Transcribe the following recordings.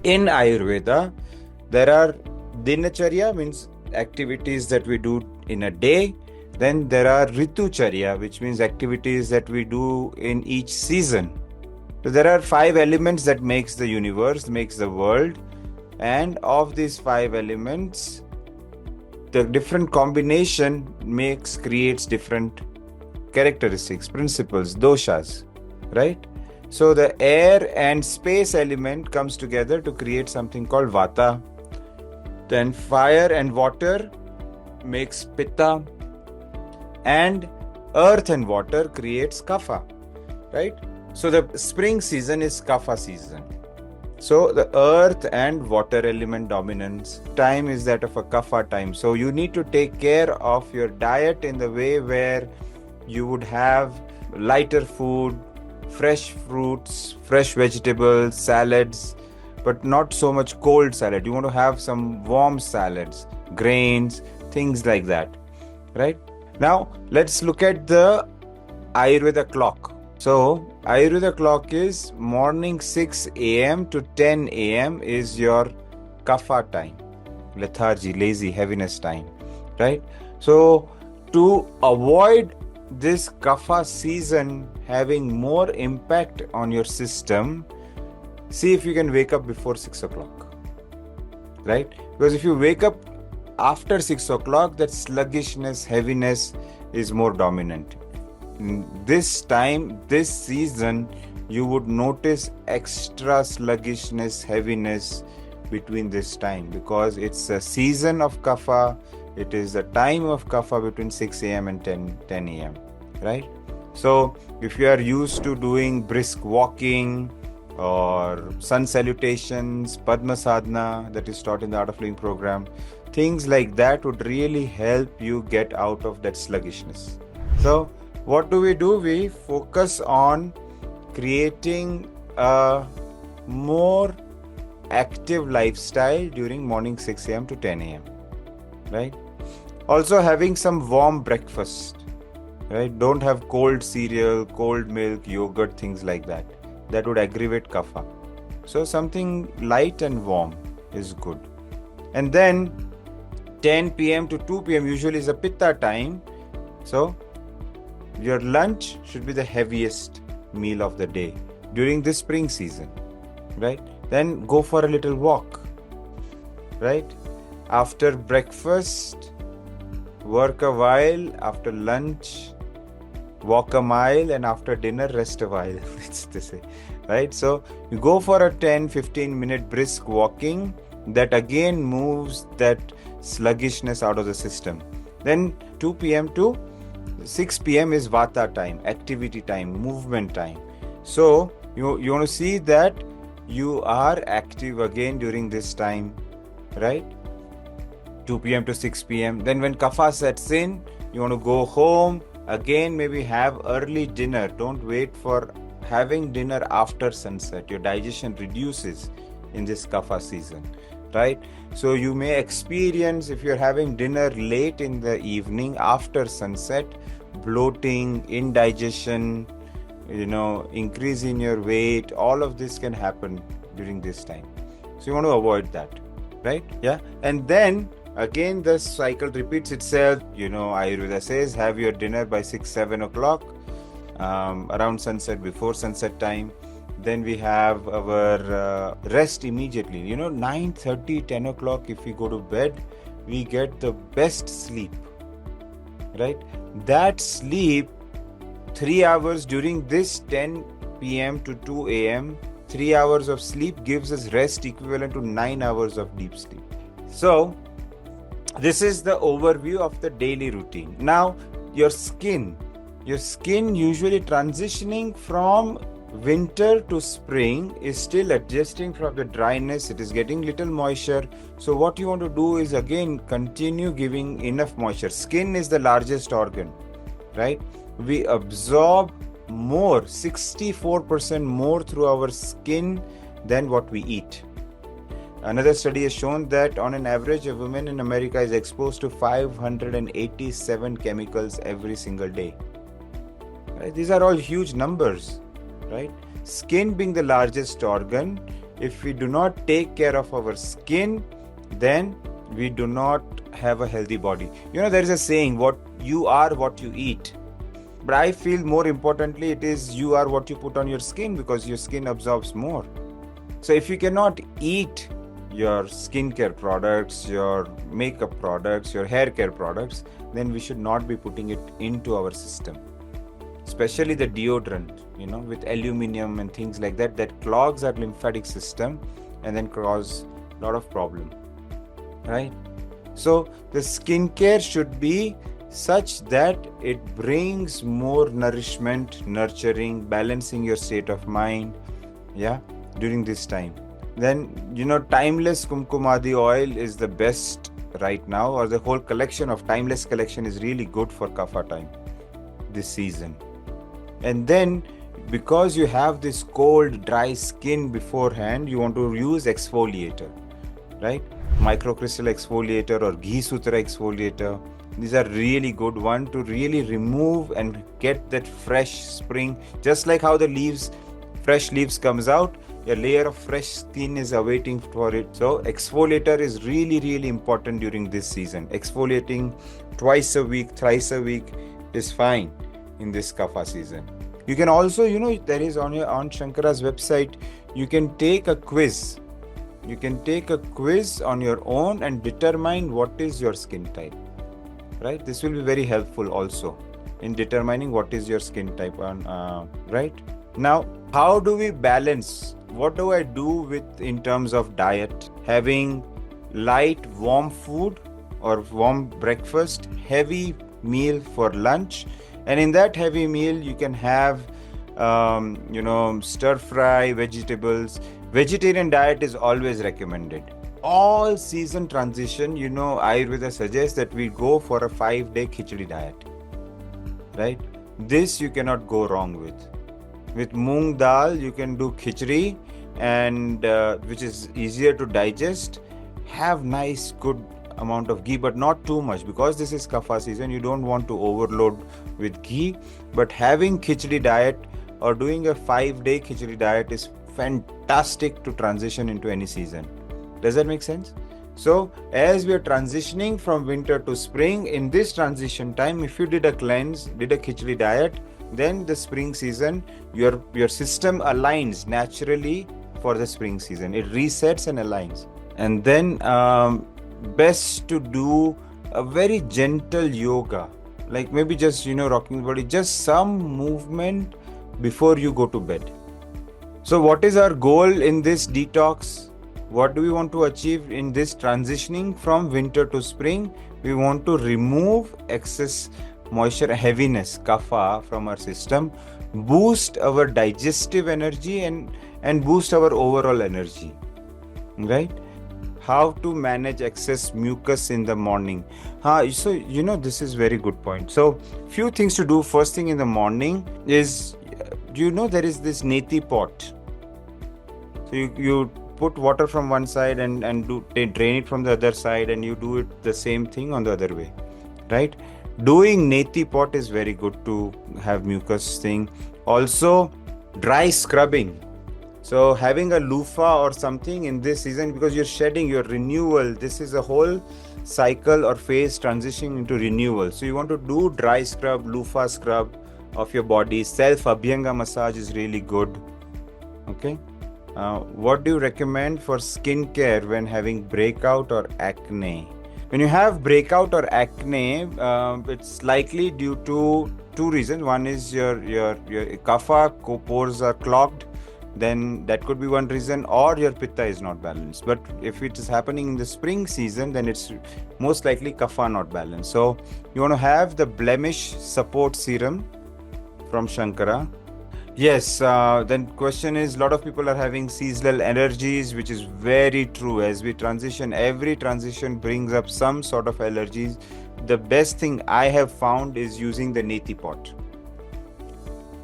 In Ayurveda, there are Dinacharya, means activities that we do in a day. Then there are Ritucharya, which means activities that we do in each season. So there are 5 elements that makes the universe, makes the world. And of these 5 elements, the different combination creates different characteristics, principles, doshas, right? So the air and space element comes together to create something called vata. Then fire and water makes pitta, and earth and water creates kapha, right? So the spring season is kapha season. So the earth and water element dominance time is that of a kapha time. So you need to take care of your diet in the way where you would have lighter food, fresh fruits, fresh vegetables, salads, but not so much cold salad. You want to have some warm salads, grains, things like that, right? Now let's look at the Ayurveda clock. So Ayurveda clock is morning 6 a.m. to 10 a.m. is your kapha time, lethargy, lazy, heaviness time, right? So to avoid this kapha season having more impact on your system, see if you can wake up before 6 o'clock, right? Because if you wake up after 6 o'clock, that sluggishness, heaviness is more dominant. In this time, this season, you would notice extra sluggishness, heaviness between this time, because it's a season of kapha. It is the time of kapha between 6 a.m. and 10 a.m., right? So if you are used to doing brisk walking or sun salutations, Padma Sadhana that is taught in the Art of Living program, things like that would really help you get out of that sluggishness. So what do? We focus on creating a more active lifestyle during morning 6 a.m. to 10 a.m., right? Also having some warm breakfast, right? Don't have cold cereal, cold milk, yogurt, things like that. That would aggravate kapha. So something light and warm is good. And then 10 p.m. to 2 p.m. usually is a pitta time. So your lunch should be the heaviest meal of the day during this spring season, right? Then go for a little walk, right? After breakfast, work a while. After lunch, walk a mile, and after dinner, rest a while. It's to say, right? So you go for a 10-15 minute brisk walking. That again moves that sluggishness out of the system. Then 2 p.m. to 6 p.m. is vata time, activity time, movement time. So you want to see that you are active again during this time, right? 2 p.m. to 6 p.m. Then when kapha sets in, you want to go home. Again, maybe have early dinner. Don't wait for having dinner after sunset. Your digestion reduces in this kapha season, right? So you may experience, if you're having dinner late in the evening after sunset, bloating, indigestion, increase in your weight. All of this can happen during this time. So you want to avoid that, right? Yeah. And then again, the cycle repeats itself. Ayurveda says have your dinner by 6-7 o'clock, around sunset, before sunset time. Then we have our rest immediately. 9:30, 10 o'clock, if we go to bed, we get the best sleep, right? That sleep, 3 hours during this 10 p.m. to 2 a.m., 3 hours of sleep gives us rest equivalent to 9 hours of deep sleep. So this is the overview of the daily routine. Now, your skin usually transitioning from winter to spring is still adjusting from the dryness. It is getting little moisture. So what you want to do is again continue giving enough moisture. Skin is the largest organ, right? We absorb more, 64% more through our skin than what we eat. Another study has shown that on an average, a woman in America is exposed to 587 chemicals every single day. Right? These are all huge numbers, right? Skin being the largest organ, if we do not take care of our skin, then we do not have a healthy body. There is a saying, what you are what you eat. But I feel more importantly, it is you are what you put on your skin, because your skin absorbs more. So if you cannot eat your skincare products, your makeup products, your hair care products, then we should not be putting it into our system. Especially the deodorant, with aluminium and things like that, that clogs our lymphatic system and then cause a lot of problem, right? So the skincare should be such that it brings more nourishment, nurturing, balancing your state of mind, during this time. Then, timeless Kumkumadi oil is the best right now, or the whole collection of timeless collection is really good for Kapha time this season. And then, because you have this cold, dry skin beforehand, you want to use exfoliator, right? Microcrystal exfoliator or ghee sutra exfoliator. These are really good one to really remove and get that fresh spring. Just like how the fresh leaves comes out, a layer of fresh skin is awaiting for it. So exfoliator is really, really important during this season. Exfoliating twice a week, thrice a week is fine in this Kapha season. You can also, there is on Shankara's website, you can take a quiz. You can take a quiz on your own and determine what is your skin type, right? This will be very helpful also in determining what is your skin type, right? Now, how do we balance? What do I do in terms of diet? Having light, warm food or warm breakfast, heavy meal for lunch. And in that heavy meal, you can have, stir fry vegetables. Vegetarian diet is always recommended. All season transition, Ayurveda suggests that we go for a 5-day khichdi diet, right? This you cannot go wrong with. With moong dal, you can do khichdi, and which is easier to digest. Have nice, good amount of ghee, but not too much, because this is Kapha season. You don't want to overload with ghee. But having khichdi diet or doing a 5-day khichdi diet is fantastic to transition into any season. Does that make sense? So as we are transitioning from winter to spring, in this transition time, if you did a cleanse, did a khichdi diet, then the spring season, your system aligns naturally for the spring season. It resets and aligns. And then best to do a very gentle yoga, like maybe just rocking the body, just some movement before you go to bed. So what is our goal in this detox? What do we want to achieve in this transitioning from winter to spring? We want to remove excess moisture, heaviness, kapha from our system, boost our digestive energy and boost our overall energy, right? How to manage excess mucus in the morning. So this is very good point. So few things to do first thing in the morning is, there is this neti pot. So you put water from one side and drain it from the other side, and you do it the same thing on the other way, right? Doing neti pot is very good to have mucus thing. Also, dry scrubbing. So having a loofah or something in this season, because you're shedding your renewal. This is a whole cycle or phase transitioning into renewal. So you want to do dry scrub, loofah scrub of your body. Self abhyanga massage is really good. Okay. What do you recommend for skincare when having breakout or acne? When you have breakout or acne, it's likely due to two reasons. One is your kapha pores are clogged. Then that could be one reason, or your pitta is not balanced. But if it is happening in the spring season, then it's most likely kapha not balanced. So you want to have the blemish support serum from Shankara. Yes, then question is, a lot of people are having seasonal allergies, which is very true. As we transition, every transition brings up some sort of allergies. The best thing I have found is using the neti pot.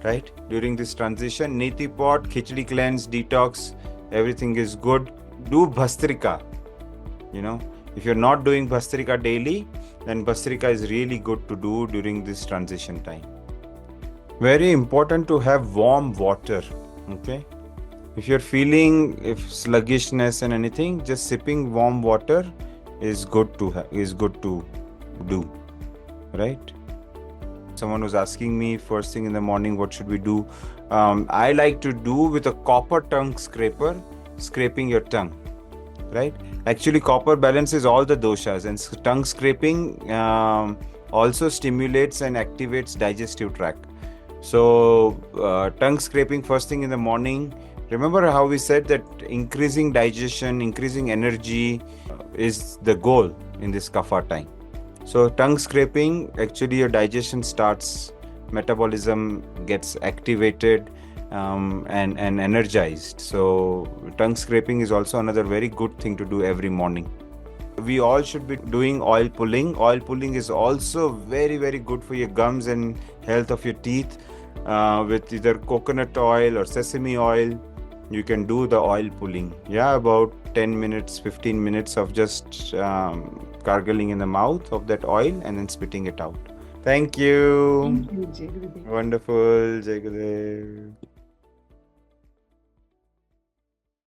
Right? During this transition, neti pot, khichdi cleanse, detox, everything is good. Do bhastrika. If you're not doing bhastrika daily, then bhastrika is really good to do during this transition time. Very important to have warm water. Okay. If you're feeling if sluggishness and anything, just sipping warm water is good to do, right? Someone was asking me first thing in the morning, what should we do? I like to do with a copper tongue scraper, scraping your tongue, right? Actually, copper balances all the doshas, and tongue scraping also stimulates and activates digestive tract. So, tongue scraping first thing in the morning. Remember how we said that increasing digestion, increasing energy is the goal in this kapha time. So, tongue scraping, actually, your digestion starts, metabolism gets activated and energized. So, tongue scraping is also another very good thing to do every morning. We all should be doing oil pulling. Oil pulling is also very, very good for your gums and health of your teeth. With either coconut oil or sesame oil, you can do the oil pulling. Yeah, about 10 minutes, 15 minutes of just gargling in the mouth of that oil and then spitting it out. Thank you. Thank you, Jay Gurudev. Wonderful, Jai Gurudev.